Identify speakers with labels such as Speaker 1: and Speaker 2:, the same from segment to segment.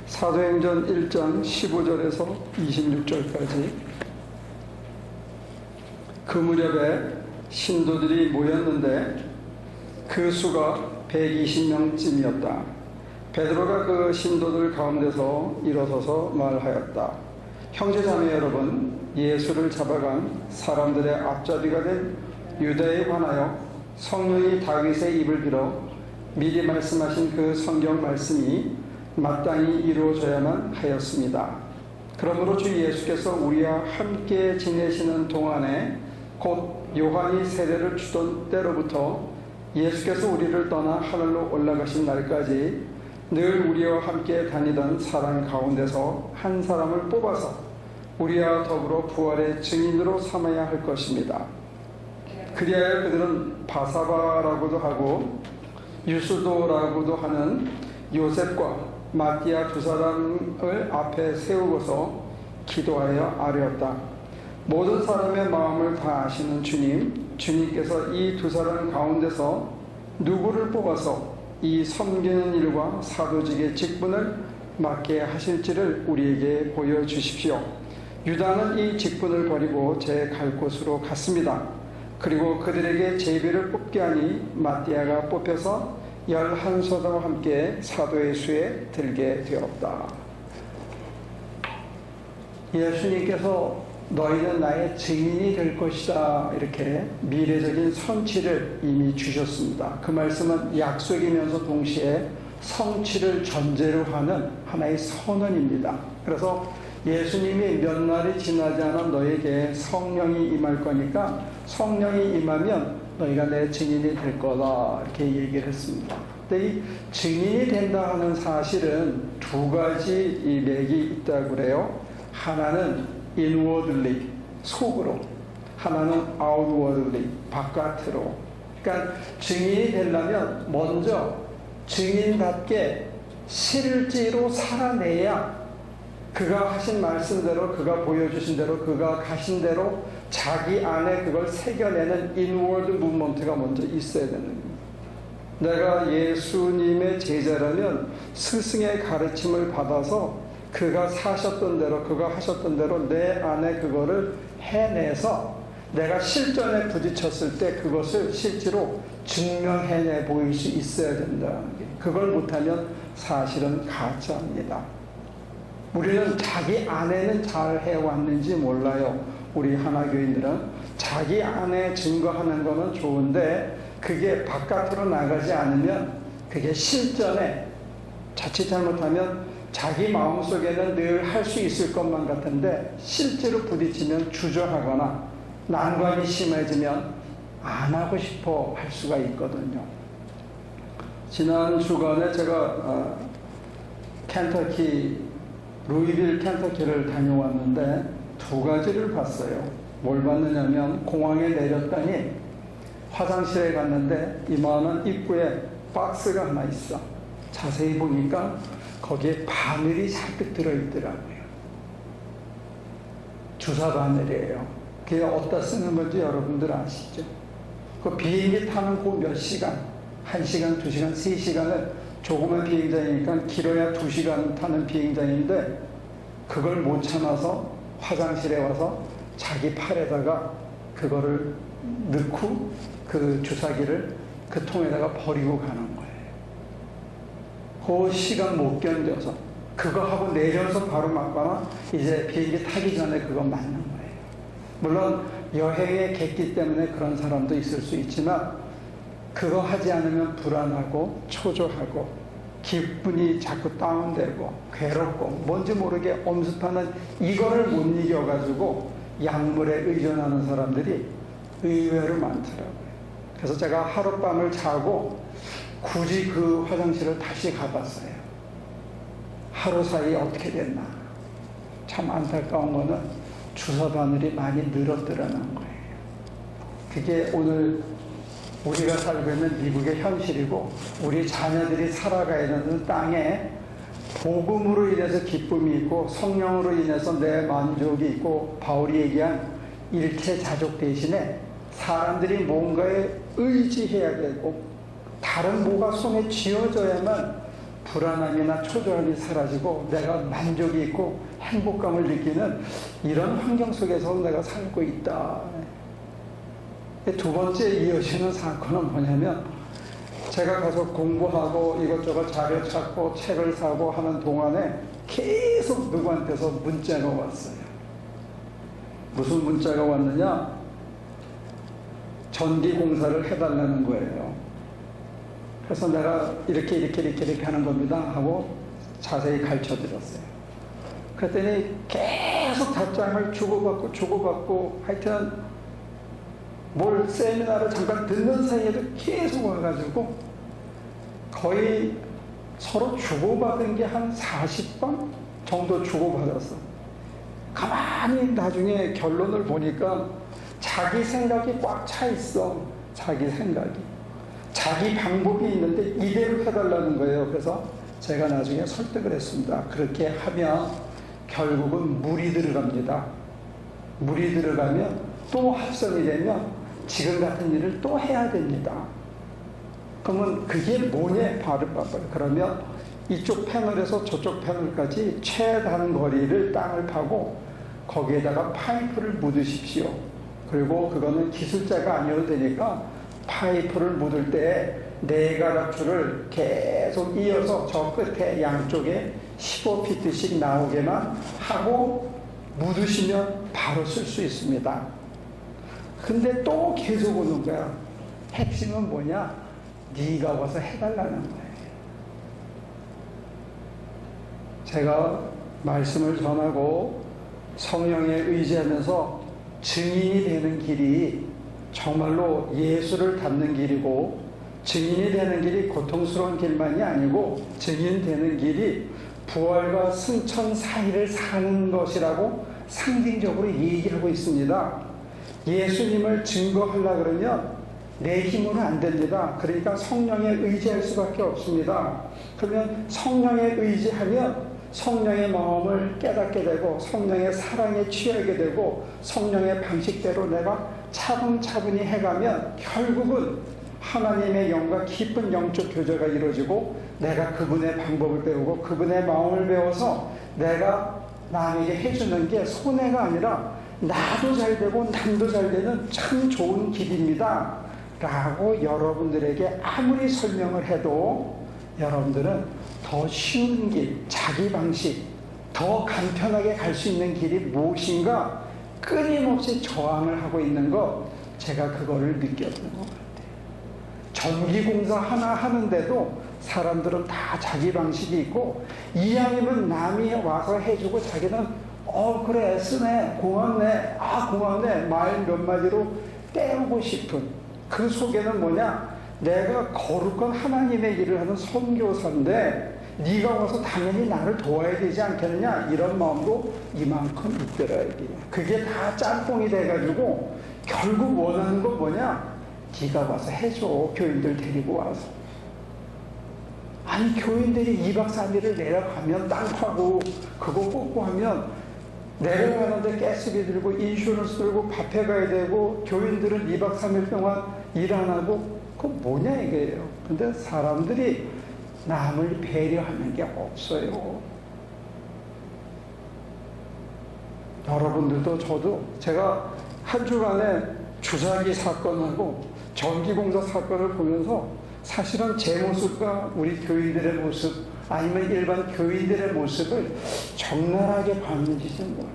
Speaker 1: 사도행전 1장 15절에서 26절까지 그 무렵에 신도들이 모였는데 그 수가 120명쯤이었다. 베드로가 그 신도들 가운데서 일어서서 말하였다. 형제자매 여러분, 예수를 잡아간 사람들의 앞잡이가 된 유다에 관하여 성령이 다윗의 입을 빌어 미리 말씀하신 그 성경 말씀이 마땅히 이루어져야만 하였습니다. 그러므로 주 예수께서 우리와 함께 지내시는 동안에 곧 요한이 세례를 주던 때로부터 예수께서 우리를 떠나 하늘로 올라가신 날까지 늘 우리와 함께 다니던 사람 가운데서 한 사람을 뽑아서 우리와 더불어 부활의 증인으로 삼아야 할 것입니다. 그리하여 그들은 바사바라고도 하고 유스도라고도 하는 요셉과 마띠아 두 사람을 앞에 세우고서 기도하여 아뢰었다. 모든 사람의 마음을 다 아시는 주님께서 이 두 사람 가운데서 누구를 뽑아서 이 섬기는 일과 사도직의 직분을 맡게 하실지를 우리에게 보여주십시오. 유다는 이 직분을 버리고 제 갈 곳으로 갔습니다. 그리고 그들에게 제비를 뽑게 하니 마띠아가 뽑혀서 11사도와 함께 사도의 수에 들게 되었다. 예수님께서 너희는 나의 증인이 될 것이다, 이렇게 미래적인 선치를 이미 주셨습니다. 그 말씀은 약속이면서 동시에 성취를 전제로 하는 하나의 선언입니다. 그래서 예수님이 몇 날이 지나지 않아 너에게 성령이 임할 거니까 성령이 임하면 너희가 내 증인이 될 거다, 이렇게 얘기를 했습니다. 근데 이 증인이 된다 하는 사실은 두 가지 이 맥이 있다고 그래요. 하나는 inwardly, 속으로. 하나는 outwardly, 바깥으로. 그러니까 증인이 되려면 먼저 증인답게 실제로 살아내야 그가 하신 말씀대로, 그가 보여주신 대로, 그가 가신 대로 자기 안에 그걸 새겨내는 인워드 무브먼트가 먼저 있어야 되는 겁니다. 내가 예수님의 제자라면 스승의 가르침을 받아서 그가 사셨던 대로, 그가 하셨던 대로 내 안에 그거를 해내서 내가 실전에 부딪혔을 때 그것을 실제로 증명해내 보일 수 있어야 된다는 게, 그걸 못하면 사실은 가짜입니다. 우리는 자기 안에는 잘 해왔는지 몰라요. 우리 하나교인들은 자기 안에 증거하는 거는 좋은데 그게 바깥으로 나가지 않으면 그게 실전에 자칫 잘못하면 자기 마음속에는 늘 할 수 있을 것만 같은데 실제로 부딪히면 주저하거나 난관이 심해지면 안 하고 싶어 할 수가 있거든요. 지난 주간에 제가 루이빌 켄터키를 다녀왔는데 두 가지를 봤어요. 뭘 봤느냐면 공항에 내렸더니 화장실에 갔는데 이만한 입구에 박스가 하나 있어. 자세히 보니까 거기에 바늘이 잔뜩 들어있더라고요. 주사 바늘이에요. 그게 어디다 쓰는 건지 여러분들 아시죠? 그 비행기 타는 그 몇 시간, 1시간, 2시간, 3시간을 조그만 비행장이니까 길어야 2시간 타는 비행장인데 그걸 못 참아서 화장실에 와서 자기 팔에다가 그거를 넣고 그 주사기를 그 통에다가 버리고 가는 거예요. 그 시간 못 견뎌서 그거 하고 내려서 바로 맞거나 이제 비행기 타기 전에 그거 맞는 거예요. 물론 여행에 객기 때문에 그런 사람도 있을 수 있지만 그거 하지 않으면 불안하고 초조하고 기분이 자꾸 다운되고 괴롭고 뭔지 모르게 엄습하는 이거를 못 이겨가지고 약물에 의존하는 사람들이 의외로 많더라고요. 그래서 제가 하룻밤을 자고 굳이 그 화장실을 다시 가봤어요. 하루 사이에 어떻게 됐나. 참 안타까운 거는 주사 바늘이 많이 늘었더라는 거예요. 그게 오늘 우리가 살고 있는 미국의 현실이고 우리 자녀들이 살아가야 되는 땅에 복음으로 인해서 기쁨이 있고 성령으로 인해서 내 만족이 있고 바울이 얘기한 일체자족 대신에 사람들이 뭔가에 의지해야 되고 다른 뭐가 손에 쥐어져야만 불안함이나 초조함이 사라지고 내가 만족이 있고 행복감을 느끼는 이런 환경 속에서 내가 살고 있다. 두 번째 이어지는 사건은 뭐냐면, 제가 가서 공부하고 이것저것 자료 찾고 책을 사고 하는 동안에 계속 누구한테서 문자가 왔어요. 무슨 문자가 왔느냐? 전기 공사를 해달라는 거예요. 그래서 내가 이렇게 하는 겁니다 하고 자세히 가르쳐 드렸어요. 그랬더니 계속 답장을 주고받고 하여튼 뭘 세미나를 잠깐 듣는 사이에도 계속 와가지고 거의 서로 주고받은 게 한 40번 정도 주고받았어. 가만히 나중에 결론을 보니까 자기 생각이 꽉 차 있어. 자기 생각이. 자기 방법이 있는데 이대로 해달라는 거예요. 그래서 제가 나중에 설득을 했습니다. 그렇게 하면 결국은 물이 들어갑니다. 물이 들어가면 또 합성이 되면 지금 같은 일을 또 해야 됩니다. 그러면 그게 뭐냐? 바로 그러면 이쪽 패널에서 저쪽 패널까지 최다른 거리를 땅을 파고 거기에다가 파이프를 묻으십시오. 그리고 그거는 기술자가 아니어도 되니까 파이프를 묻을 때 네 가닥줄을 계속 이어서 저 끝에 양쪽에 15피트씩 나오게만 하고 묻으시면 바로 쓸 수 있습니다. 근데 또 계속 오는 거야. 핵심은 뭐냐? 네가 와서 해달라는 거예요. 제가 말씀을 전하고 성령에 의지하면서 증인이 되는 길이 정말로 예수를 닮는 길이고, 증인이 되는 길이 고통스러운 길만이 아니고 증인 되는 길이 부활과 승천 사이를 사는 것이라고 상징적으로 얘기를 하고 있습니다. 예수님을 증거하려고 그러면 내 힘으로 안 됩니다. 그러니까 성령에 의지할 수밖에 없습니다. 그러면 성령에 의지하면 성령의 마음을 깨닫게 되고 성령의 사랑에 취하게 되고 성령의 방식대로 내가 차분차분히 해가면 결국은 하나님의 영과 깊은 영적 교제가 이루어지고 내가 그분의 방법을 배우고 그분의 마음을 배워서 내가 남에게 해주는 게 손해가 아니라 나도 잘 되고 남도 잘 되는 참 좋은 길입니다 라고 여러분들에게 아무리 설명을 해도 여러분들은 더 쉬운 길, 자기 방식, 더 간편하게 갈 수 있는 길이 무엇인가 끊임없이 저항을 하고 있는 것, 제가 그거를 느꼈던 것 같아요. 전기공사 하나 하는데도 사람들은 다 자기 방식이 있고, 이왕이면 남이 와서 해주고 자기는 그래 쓰네 고맙네 고맙네 말 몇 마디로 때우고 싶은, 그 속에는 뭐냐? 내가 거룩한 하나님의 일을 하는 선교사인데 네가 와서 당연히 나를 도와야 되지 않겠느냐, 이런 마음도 이만큼 있더라. 이게 그게 다 짬뽕이 돼가지고 결국 원하는 건 뭐냐? 네가 와서 해줘. 교인들 데리고 와서. 아니 교인들이 2박 3일을 내려가면 땅 파고 그거 뽑고 하면 내려가는데 가스비 들고 인슈런스 들고 밭에 가야 되고, 교인들은 2박 3일 동안 일 안 하고, 그거 뭐냐 이거예요. 근데 사람들이 남을 배려하는 게 없어요. 여러분들도 저도 제가 한 주간에 주사기 사건하고 전기공사 사건을 보면서 사실은 제 모습과 우리 교인들의 모습 아니면 일반 교인들의 모습을 적나라하게 봤는지 좀 몰라요.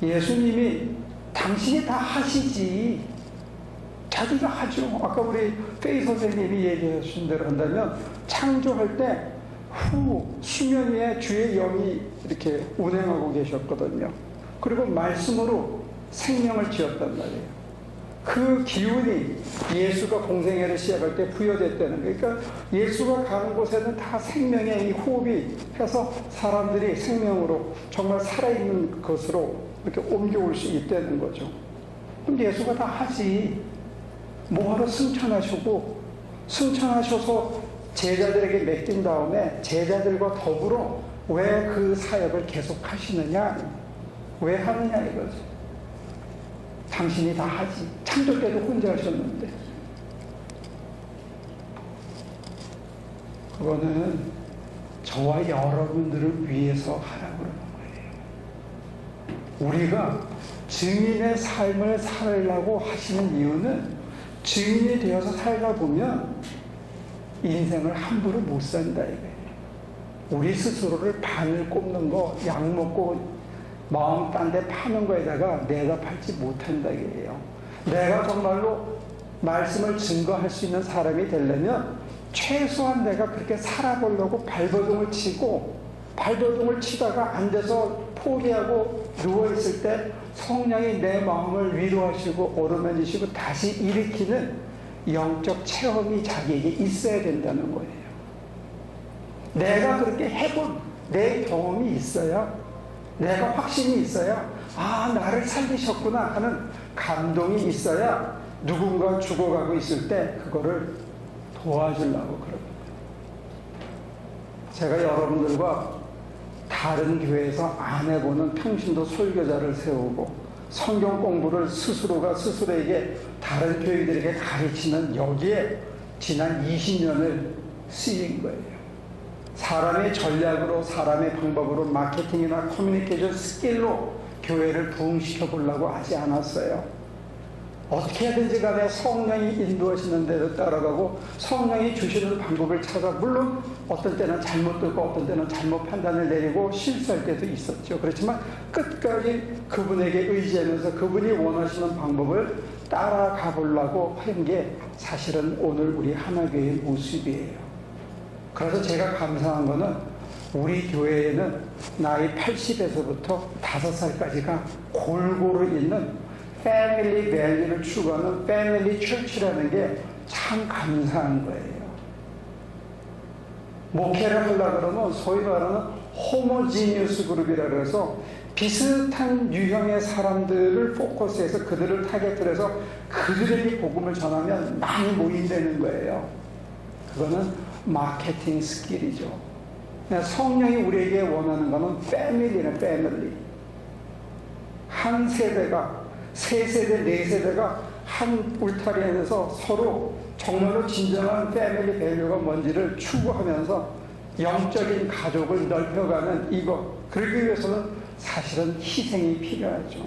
Speaker 1: 예수님이 당신이 다 하시지, 자기가 하죠. 아까 우리 페이 선생님이 얘기하신 대로 한다면 창조할 때 수면 위에 주의 영이 이렇게 운행하고 계셨거든요. 그리고 말씀으로 생명을 지었단 말이에요. 그 기운이 예수가 공생애를 시작할 때 부여됐다는 거예요. 그러니까 예수가 가는 곳에는 다 생명의 이 호흡이 해서 사람들이 생명으로 정말 살아있는 것으로 이렇게 옮겨올 수 있다는 거죠. 그럼 예수가 다 하지. 뭐하러 승천하셔서 제자들에게 맡긴 다음에 제자들과 더불어 왜 그 사역을 계속 하시느냐, 왜 하느냐 이거죠. 당신이 다 하지. 창조 때도 혼자 하셨는데. 그거는 저와 여러분들을 위해서 하라고 그러는 거예요. 우리가 증인의 삶을 살려고 하시는 이유는 증인이 되어서 살다 보면 인생을 함부로 못 산다 이거예요. 우리 스스로를 바늘 꼽는 거, 약 먹고 마음 딴 데 파는 거에다가 내다팔지 못한다 이거예요. 내가 정말로 말씀을 증거할 수 있는 사람이 되려면 최소한 내가 그렇게 살아보려고 발버둥을 치고 발버둥을 치다가 안 돼서 포기하고 누워있을 때 성령이 내 마음을 위로하시고 어루만지시고 다시 일으키는 영적 체험이 자기에게 있어야 된다는 거예요. 내가 그렇게 해본 내 경험이 있어야, 내가 확신이 있어야, 아, 나를 살리셨구나 하는 감동이 있어야 누군가 죽어가고 있을 때 그거를 도와주려고 그럽니다. 제가 여러분들과 다른 교회에서 안 해보는 평신도 설교자를 세우고 성경 공부를 스스로가 스스로에게 다른 교인들에게 가르치는 여기에 지난 20년을 쓰인 거예요. 사람의 전략으로, 사람의 방법으로, 마케팅이나 커뮤니케이션 스킬로 교회를 부흥시켜 보려고 하지 않았어요. 어떻게 하든지 간에 성령이 인도하시는 대로 따라가고 성령이 주시는 방법을 찾아, 물론 어떤 때는 잘못 듣고 어떤 때는 잘못 판단을 내리고 실수할 때도 있었죠. 그렇지만 끝까지 그분에게 의지하면서 그분이 원하시는 방법을 따라가 보려고 한 게 사실은 오늘 우리 하나교회의 모습이에요. 그래서 제가 감사한 거는 우리 교회에는 나이 80에서부터 5살까지가 골고루 있는 패밀리 밸류를 추구하는 패밀리 처치라는 게 참 감사한 거예요. 목회를 하려고 그러면 소위 말하는 호모지니어스 그룹이라 그래서 비슷한 유형의 사람들을 포커스해서 그들을 타겟으로 해서 그들에게 복음을 전하면 많이 모인다는 거예요. 그거는 마케팅 스킬이죠. 성령이 우리에게 원하는 거는 패밀리는 패밀리. 한 세대가, 세 세대, 네 세대가 한 울타리 안에서 서로 정말로 진정한 패밀리 밸류가 뭔지를 추구하면서 영적인 가족을 넓혀가는 이거. 그러기 위해서는 사실은 희생이 필요하죠.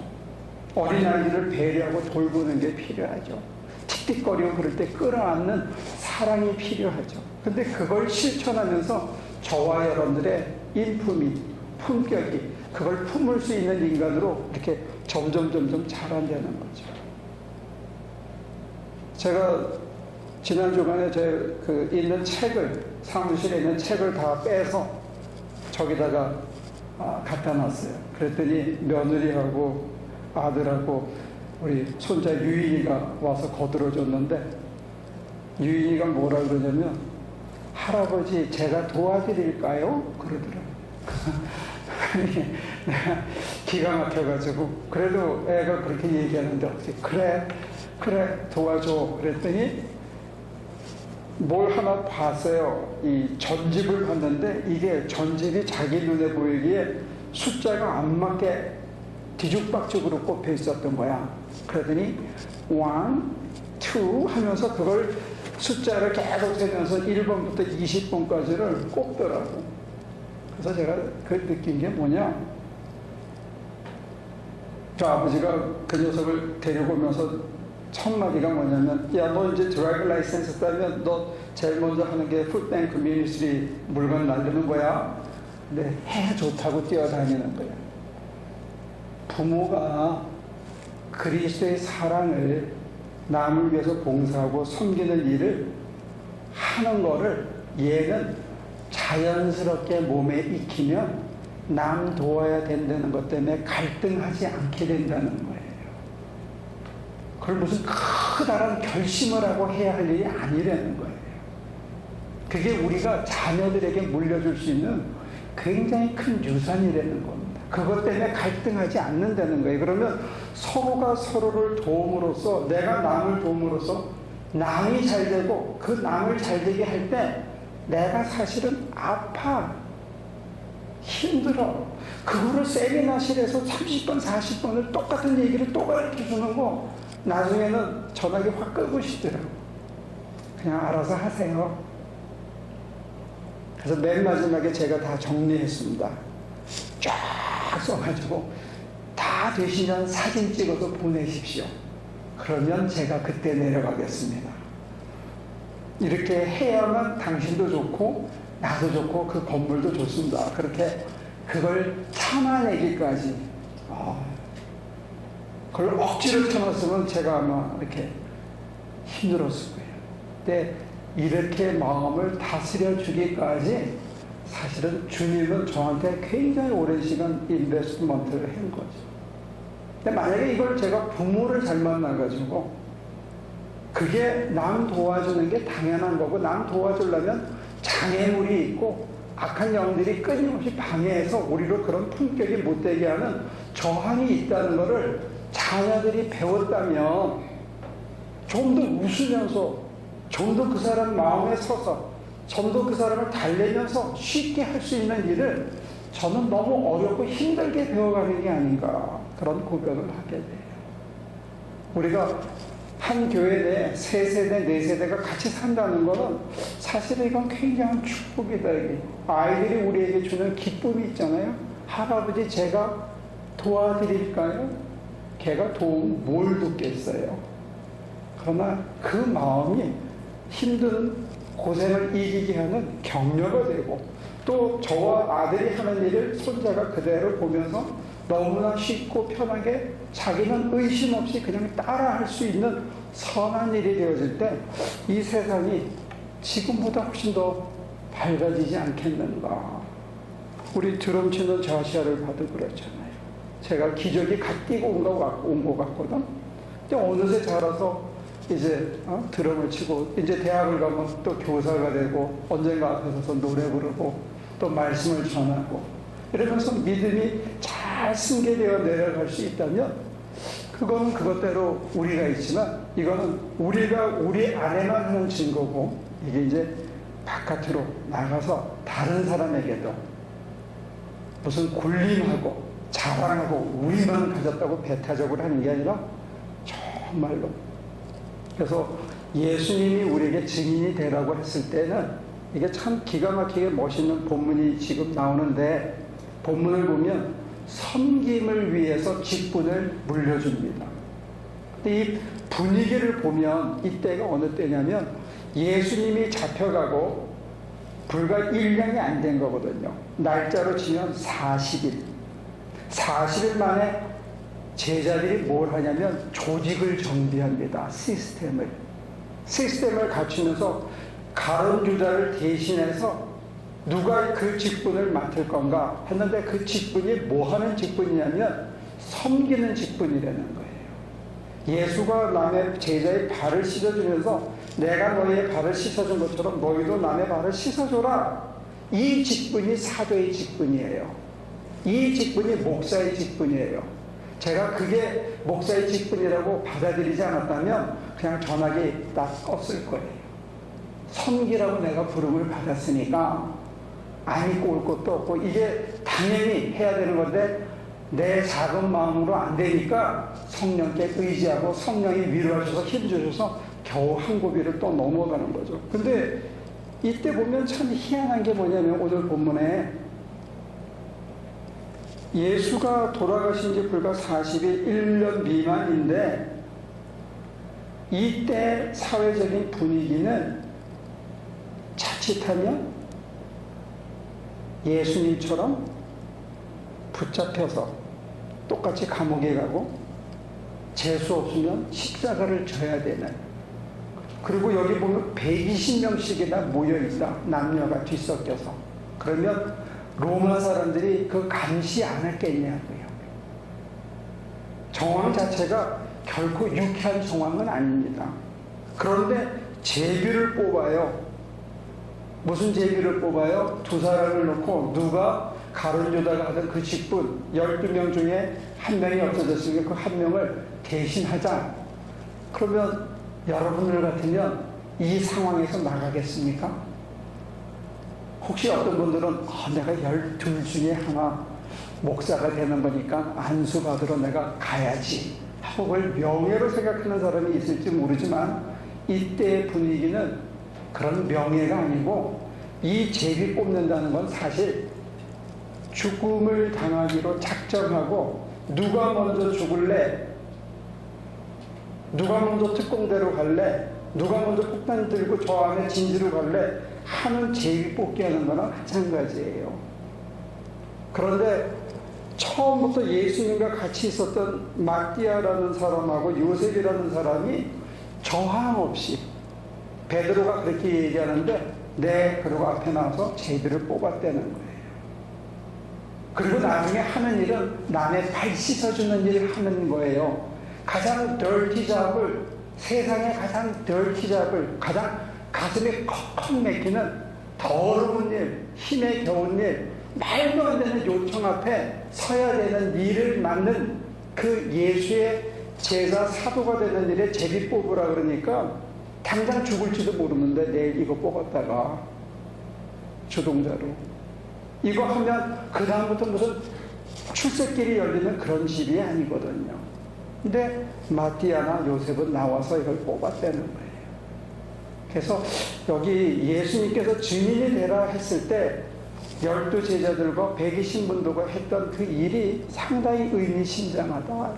Speaker 1: 어린아이들을 배려하고 돌보는 게 필요하죠. 틱틱거리고 그럴 때 끌어안는 사랑이 필요하죠. 근데 그걸 실천하면서 저와 여러분들의 인품이, 품격이, 그걸 품을 수 있는 인간으로 이렇게 점점 자란다는 거죠. 제가 지난 주간에 제 있는 책을, 사무실에 있는 책을 다 빼서 저기다가 갖다 놨어요. 그랬더니 며느리하고 아들하고 우리 손자 유인이가 와서 거들어줬는데, 유인이가 뭐라 그러냐면, 할아버지 제가 도와드릴까요? 그러더라고요. 내가 기가 막혀가지고, 그래도 애가 그렇게 얘기하는데 어떻게 그래 도와줘 그랬더니 뭘 하나 봤어요. 이 전집을 봤는데 이게 전집이 자기 눈에 보이기에 숫자가 안 맞게 뒤죽박죽으로 꼽혀 있었던 거야. 그러더니 1, 2 하면서 그걸 숫자를 계속 세면서 1번부터 20번까지를 꼽더라고. 그래서 제가 그 느낀 게 뭐냐, 저 아버지가 그 녀석을 데리고 오면서 첫 마디가 뭐냐면, 야, 너 이제 드라이브 라이센스 따면 너 제일 먼저 하는 게 풋뱅크 미니스트리 물건 날리는 거야. 근데 해 좋다고 뛰어다니는 거야. 부모가 그리스도의 사랑을 남을 위해서 봉사하고 섬기는 일을 하는 거를 얘는 자연스럽게 몸에 익히면 남 도와야 된다는 것 때문에 갈등하지 않게 된다는 거예요. 그걸 무슨 커다란 결심을 하고 해야 할 일이 아니라는 거예요. 그게 우리가 자녀들에게 물려줄 수 있는 굉장히 큰 유산이라는 겁니다. 그것 때문에 갈등하지 않는다는 거예요. 그러면 서로가 서로를 도움으로써, 내가 남을 도움으로써 남이 잘 되고, 그 남을 잘 되게 할 때 내가 사실은 아파, 힘들어. 그거를 세미나실에서 30번, 40번을 똑같은 얘기를 또 가르쳐주는 거, 나중에는 전화기 확 끄고 싶더라고. 그냥 알아서 하세요. 그래서 맨 마지막에 제가 다 정리했습니다. 쫙 써가지고 다 되시면 사진 찍어서 보내십시오. 그러면 제가 그때 내려가겠습니다. 이렇게 해야만 당신도 좋고 나도 좋고 그 건물도 좋습니다. 그렇게 그걸 참아내기까지 그걸 억지로 참았으면 제가 아마 이렇게 힘들었을 거예요. 근데 이렇게 마음을 다스려 주기까지 사실은 주님은 저한테 굉장히 오랜 시간 인베스트먼트를 한 거죠. 근데 만약에 이걸 제가 부모를 잘 만나가지고 그게 남 도와주는 게 당연한 거고 남 도와주려면 장애물이 있고 악한 영들이 끊임없이 방해해서 우리로 그런 품격이 못되게 하는 저항이 있다는 것을 자녀들이 배웠다면 좀 더 웃으면서 좀 더 그 사람 마음에 서서 좀 더 그 사람을 달래면서 쉽게 할 수 있는 일을 저는 너무 어렵고 힘들게 배워가는 게 아닌가 그런 고백을 하게 돼요. 우리가 한 교회 내 3세대, 4세대가 같이 산다는 것은 사실은 이건 굉장한 축복이다. 아이들이 우리에게 주는 기쁨이 있잖아요. 할아버지 제가 도와드릴까요? 걔가 도움 뭘 돕겠어요? 그러나 그 마음이 힘든 고생을 이기게 하는 격려가 되고 또 저와 아들이 하는 일을 손자가 그대로 보면서 너무나 쉽고 편하게 자기는 의심 없이 그냥 따라 할 수 있는 선한 일이 되어질 때 이 세상이 지금보다 훨씬 더 밝아지지 않겠는가. 우리 드럼 치는 저시아를 봐도 그렇잖아요. 제가 기저귀 갓 띄고 온 것 같거든. 근데 어느새 자라서 이제 드럼을 치고 이제 대학을 가면 또 교사가 되고 언젠가 앞에 서서 노래 부르고 또 말씀을 전하고 이러면서 믿음이 잘 승계되어 내려갈 수 있다면 그거는 그것대로 우리가 있지만 이거는 우리가 우리 안에만 하는 증거고 이게 이제 바깥으로 나가서 다른 사람에게도 무슨 군림하고 자랑하고 우리만 가졌다고 배타적으로 하는 게 아니라 정말로 그래서 예수님이 우리에게 증인이 되라고 했을 때는 이게 참 기가 막히게 멋있는 본문이 지금 나오는데 본문을 보면 섬김을 위해서 직분을 물려줍니다. 근데 이 분위기를 보면 이때가 어느 때냐면 예수님이 잡혀가고 불과 1년이 안 된 거거든요. 날짜로 치면 40일. 40일 만에 제자들이 뭘 하냐면 조직을 정비합니다. 시스템을 갖추면서 가룟 유다를 대신해서 누가 그 직분을 맡을 건가 했는데 그 직분이 뭐 하는 직분이냐면 섬기는 직분이라는 거예요. 예수가 남의 제자의 발을 씻어주면서 내가 너희의 발을 씻어준 것처럼 너희도 남의 발을 씻어줘라. 이 직분이 사도의 직분이에요. 이 직분이 목사의 직분이에요. 제가 그게 목사의 직분이라고 받아들이지 않았다면 그냥 전화기 딱 껐을 거예요. 섬기라고 내가 부름을 받았으니까 안 입고 올 것도 없고 이게 당연히 해야 되는 건데 내 작은 마음으로 안 되니까 성령께 의지하고 성령이 위로하셔서 힘주셔서 겨우 한 고비를 또 넘어가는 거죠. 근데 이때 보면 참 희한한 게 뭐냐면 오늘 본문에 예수가 돌아가신 지 불과 40일 1년 미만인데 이때 사회적인 분위기는 자칫하면 예수님처럼 붙잡혀서 똑같이 감옥에 가고 재수 없으면 십자가를 져야 되는 그리고 여기 보면 120명씩이나 모여있다. 남녀가 뒤섞여서. 그러면 로마 사람들이 그 감시 안 했겠냐고요. 정황 자체가 결코 유쾌한 정황은 아닙니다. 그런데 제비를 뽑아요. 무슨 제비를 뽑아요? 두 사람을 놓고 누가 가룟 유다가 하던 그 직분 12명 중에 한 명이 없어졌으니까 그 한 명을 대신하자. 그러면 여러분들 같으면 이 상황에서 나가겠습니까? 혹시 어떤 분들은 내가 12 중에 하나 목사가 되는 거니까 안수받으러 내가 가야지 하고 그걸 명예로 생각하는 사람이 있을지 모르지만 이때의 분위기는 그런 명예가 아니고 이 제비 뽑는다는 건 사실 죽음을 당하기로 작정하고 누가 먼저 죽을래? 누가 먼저 특공대로 갈래? 누가 먼저 폭탄 들고 저 안에 진지로 갈래? 하는 제비 뽑기 하는 거나 마찬가지예요. 그런데 처음부터 예수님과 같이 있었던 마띠아라는 사람하고 요셉이라는 사람이 저항 없이 베드로가 그렇게 얘기하는데 그러고 앞에 나와서 제비를 뽑았다는 거예요. 그리고 나중에 하는 일은 남의 발 씻어주는 일을 하는 거예요. 가장 dirty 잡을, 세상의 가장 dirty 잡을, 가장 가슴에 컥컥 맥히는 더러운 일, 힘에 겨운 일, 말도 안 되는 요청 앞에 서야 되는 일을 맡는 그 예수의 제자 사도가 되는 일에 제비 뽑으라 그러니까 당장 죽을지도 모르는데 내일 이거 뽑았다가 주동자로 이거 하면 그 다음부터 무슨 출세길이 열리는 그런 집이 아니거든요. 근데 마띠아나 요셉은 나와서 이걸 뽑았다는 거예요. 그래서 여기 예수님께서 증인이 되라 했을 때 12 제자들과 120문도가 했던 그 일이 상당히 의미심장하다.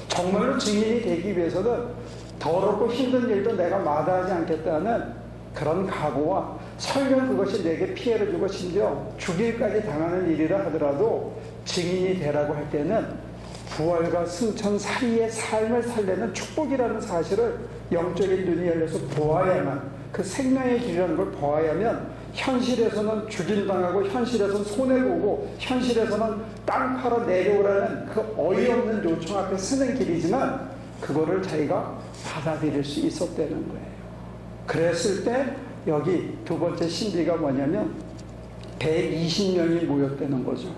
Speaker 1: 정말로 증인이 되기 위해서는 더럽고 힘든 일도 내가 마다하지 않겠다는 그런 각오와 설령 그것이 내게 피해를 주고 심지어 죽일까지 당하는 일이라 하더라도 증인이 되라고 할 때는 부활과 승천 사이의 삶을 살려는 축복이라는 사실을 영적인 눈이 열려서 보아야만, 그 생명의 길이라는 걸 보아야면 현실에서는 죽임당하고 현실에서는 손해보고 현실에서는 땅 팔아 내려오라는 그 어이없는 요청 앞에 서는 길이지만 그거를 자기가 받아들일 수 있었다는 거예요. 그랬을 때 여기 두 번째 신비가 뭐냐면 120명이 모였다는 거죠.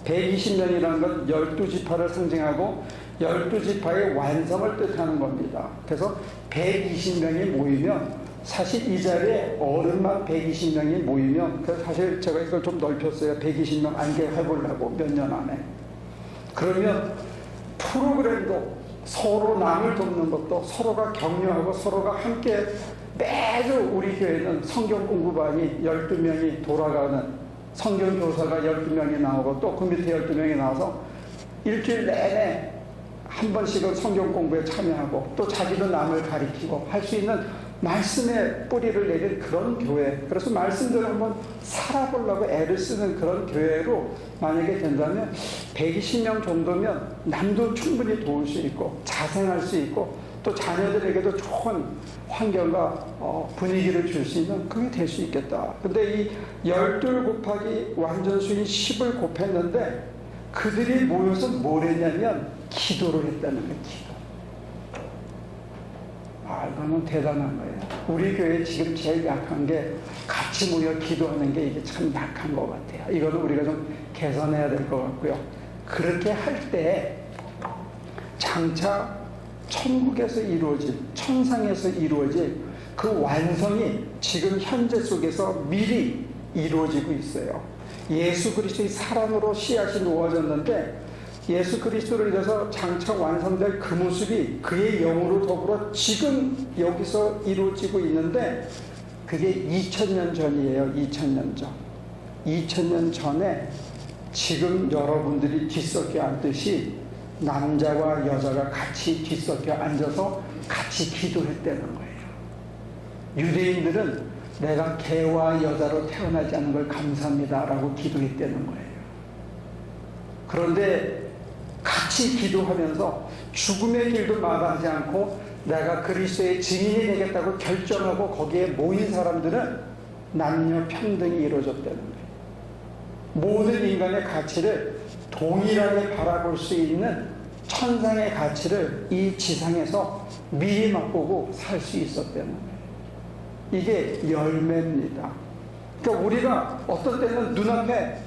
Speaker 1: 120명이라는 건 12지파를 상징하고 12지파의 완성을 뜻하는 겁니다. 그래서 120명이 모이면 사실 이 자리에 어른만 120명이 모이면, 그래서 사실 제가 이걸 좀 넓혔어요. 120명 안개 해보려고 몇 년 안에. 그러면 프로그램도 서로 남을 돕는 것도 서로가 격려하고 서로가 함께 매주 우리 교회는 성경 공부반이 12명이 돌아가는 성경 교사가 12명이 나오고 또 그 밑에 12명이 나와서 일주일 내내 한 번씩은 성경 공부에 참여하고 또 자기도 남을 가리키고 할 수 있는 말씀의 뿌리를 내린 그런 교회, 그래서 말씀대로 한번 살아보려고 애를 쓰는 그런 교회로 만약에 된다면 120명 정도면 남도 충분히 도울 수 있고 자생할 수 있고 또 자녀들에게도 좋은 환경과 분위기를 줄 수 있는 그게 될 수 있겠다. 근데 이 12 곱하기 완전수인 10을 곱했는데 그들이 모여서 뭘 했냐면 기도를 했다는 거예요. 기도. 이거는 대단한 거예요. 우리 교회 지금 제일 약한 게 같이 모여 기도하는 게 이게 참 약한 것 같아요. 이거는 우리가 좀 개선해야 될 것 같고요. 그렇게 할 때 장차 천국에서 이루어질, 천상에서 이루어질 그 완성이 지금 현재 속에서 미리 이루어지고 있어요. 예수 그리스도의 사랑으로 씨앗이 놓아졌는데 예수 그리스도를 인해서 장차 완성될 그 모습이 그의 영으로 더불어 지금 여기서 이루어지고 있는데 그게 2000년 전이에요. 2000년 전. 2000년 전에 지금 여러분들이 뒤섞여 앉듯이 남자와 여자가 같이 뒤섞여 앉아서 같이 기도했다는 거예요. 유대인들은 내가 개와 여자로 태어나지 않은 걸 감사합니다 라고 기도했다는 거예요. 그런데 같이 기도하면서 죽음의 길도 마다하지 않고 내가 그리스도의 증인이 되겠다고 결정하고 거기에 모인 사람들은 남녀 평등이 이루어졌다는 거예요. 모든 인간의 가치를 동일하게 바라볼 수 있는 천상의 가치를 이 지상에서 미리 맛보고 살 수 있었다는 거예요. 이게 열매입니다. 그러니까 우리가 어떤 때는 눈앞에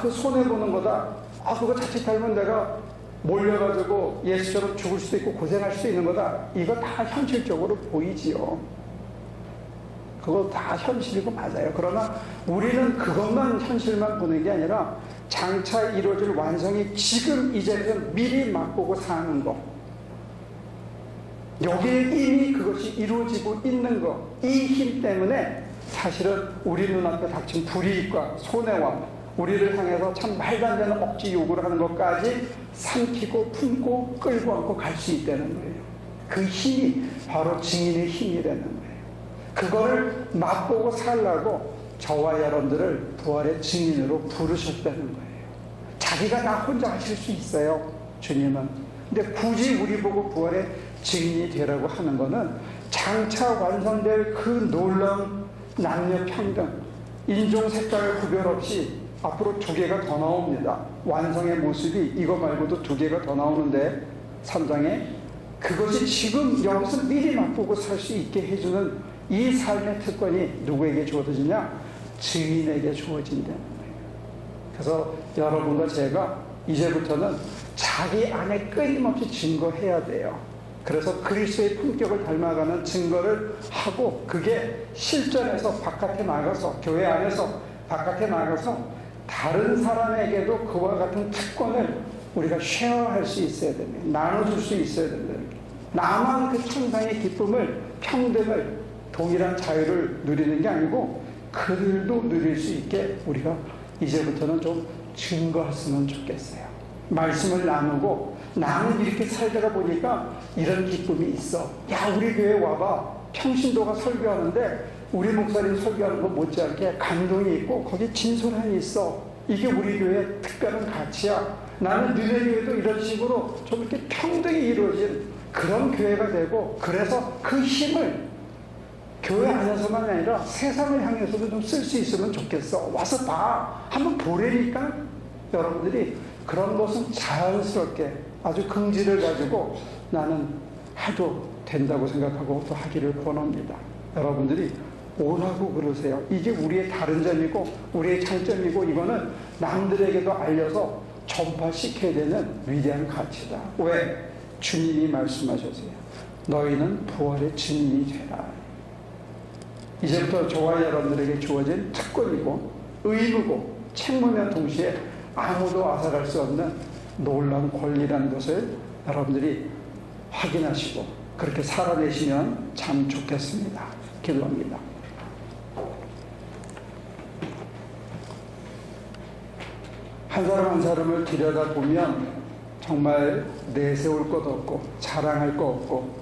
Speaker 1: 그 손해보는 거다, 그거 자칫하면 내가 몰려가지고 예수처럼 죽을 수도 있고 고생할 수도 있는 거다, 이거 다 현실적으로 보이지요. 그거 다 현실이고 맞아요. 그러나 우리는 그것만 현실만 보는 게 아니라 장차 이루어질 완성이 지금 이 자리에서 미리 맛보고 사는 거, 여기에 이미 그것이 이루어지고 있는 거, 이 힘 때문에 사실은 우리 눈앞에 닥친 불이익과 손해와 우리를 향해서 참 말도 안 되는 억지 요구를 하는 것까지 삼키고 품고 끌고 안고 갈 수 있다는 거예요. 그 힘이 바로 증인의 힘이라는 거예요. 그거를 맛보고 살라고 저와 여러분들을 부활의 증인으로 부르셨다는 거예요. 자기가 다 혼자 하실 수 있어요, 주님은. 근데 굳이 우리 보고 부활의 증인이 되라고 하는 거는 장차 완성될 그 놀라운 남녀 평등, 인종 색깔 구별 없이 앞으로 2개가 더 나옵니다. 완성의 모습이 이거 말고도 2개가 더 나오는데 3장에 그것이 지금 여기서 미리 맛보고 살 수 있게 해주는 이 삶의 특권이 누구에게 주어지냐? 증인에게 주어진다는 거예요. 그래서 여러분과 제가 이제부터는 자기 안에 끊임없이 증거해야 돼요. 그래서 그리스도의 품격을 닮아가는 증거를 하고 그게 실전에서 바깥에 나가서 교회 안에서 바깥에 나가서 다른 사람에게도 그와 같은 특권을 우리가 쉐어할 수 있어야 됩니다. 나눠줄 수 있어야 된다. 나만 그 천상의 기쁨을, 평등을, 동일한 자유를 누리는 게 아니고 그들도 누릴 수 있게 우리가 이제부터는 좀 증거했으면 좋겠어요. 말씀을 나누고 나는 이렇게 살다가 보니까 이런 기쁨이 있어. 야, 우리 교회 와봐. 평신도가 설교하는데 우리 목사님 설교하는 거 못지않게 감동이 있고 거기 진솔함이 있어. 이게 우리 교회의 특별한 가치야. 나는 너네 교회도 이런 식으로 좀 이렇게 평등이 이루어진 그런 교회가 되고 그래서 그 힘을 교회 안에서만 아니라 세상을 향해서도 좀 쓸 수 있으면 좋겠어. 와서 봐. 한번 보래니까 여러분들이 그런 것은 자연스럽게 아주 긍지를 가지고 나는 해도 된다고 생각하고 또 하기를 권합니다. 여러분들이 오라고 그러세요. 이게 우리의 다른 점이고 우리의 장점이고 이거는 남들에게도 알려서 전파시켜야 되는 위대한 가치다. 왜? 주님이 말씀하셨어요. 너희는 부활의 증인이 되라. 이제부터 저와 여러분들에게 주어진 특권이고 의무고 책무면 동시에 아무도 앗아갈 수 없는 놀라운 권리라는 것을 여러분들이 확인하시고 그렇게 살아내시면 참 좋겠습니다. 기도합니다. 한 사람 한 사람을 들여다보면 정말 내세울 것 없고 자랑할 것 없고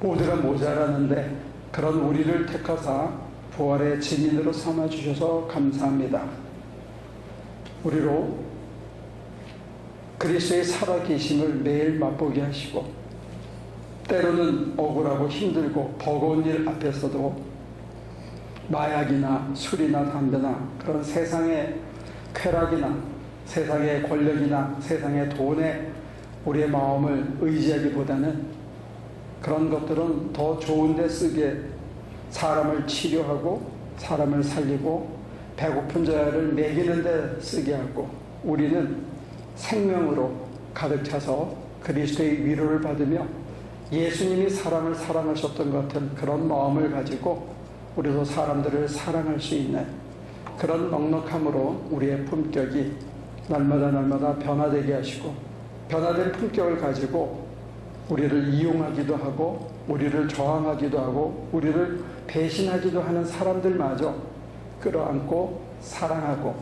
Speaker 1: 모두가 모자라는데 그런 우리를 택하사 부활의 증인으로 삼아주셔서 감사합니다. 우리로 그리스도의 살아계심을 매일 맛보게 하시고 때로는 억울하고 힘들고 버거운 일 앞에서도 마약이나 술이나 담배나 그런 세상의 쾌락이나 세상의 권력이나 세상의 돈에 우리의 마음을 의지하기보다는 그런 것들은 더 좋은 데 쓰게 사람을 치료하고 사람을 살리고 배고픈 자를 먹이는 데 쓰게 하고 우리는 생명으로 가득 차서 그리스도의 위로를 받으며 예수님이 사람을 사랑하셨던 것 같은 그런 마음을 가지고 우리도 사람들을 사랑할 수 있는 그런 넉넉함으로 우리의 품격이 날마다 변화되게 하시고 변화된 품격을 가지고 우리를 이용하기도 하고 우리를 저항하기도 하고 우리를 배신하기도 하는 사람들마저 끌어안고 사랑하고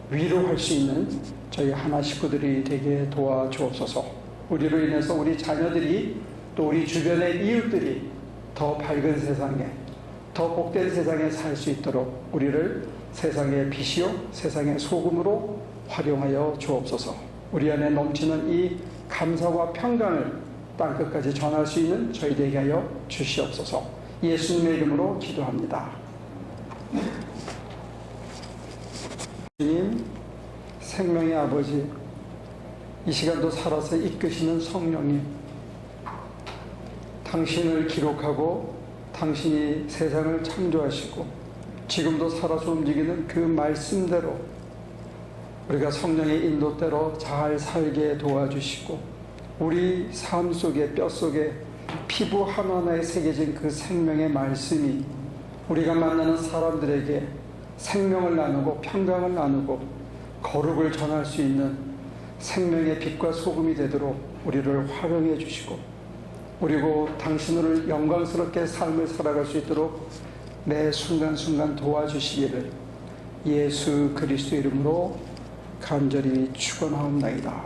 Speaker 1: 위로할 수 있는 저희 하나 식구들이 되게 도와주옵소서. 우리로 인해서 우리 자녀들이 또 우리 주변의 이웃들이 더 밝은 세상에 더 복된 세상에 살 수 있도록 우리를 세상의 빛이요 세상의 소금으로 활용하여 주옵소서. 우리 안에 넘치는 이 감사와 평강을 땅끝까지 전할 수 있는 저희 되게 하여 주시옵소서. 예수님의 이름으로 기도합니다. 주님, 생명의 아버지, 이 시간도 살아서 이끄시는 성령님, 당신을 기록하고 당신이 세상을 창조하시고 지금도 살아서 움직이는 그 말씀대로 우리가 성령의 인도대로 잘 살게 도와주시고 우리 삶 속에 뼛속에 피부 하나하나에 새겨진 그 생명의 말씀이 우리가 만나는 사람들에게 생명을 나누고 평강을 나누고 거룩을 전할 수 있는 생명의 빛과 소금이 되도록 우리를 활용해 주시고 그리고 당신을 영광스럽게 삶을 살아갈 수 있도록 매 순간순간 도와주시기를 예수 그리스도 이름으로 간절히 축원하옵나이다.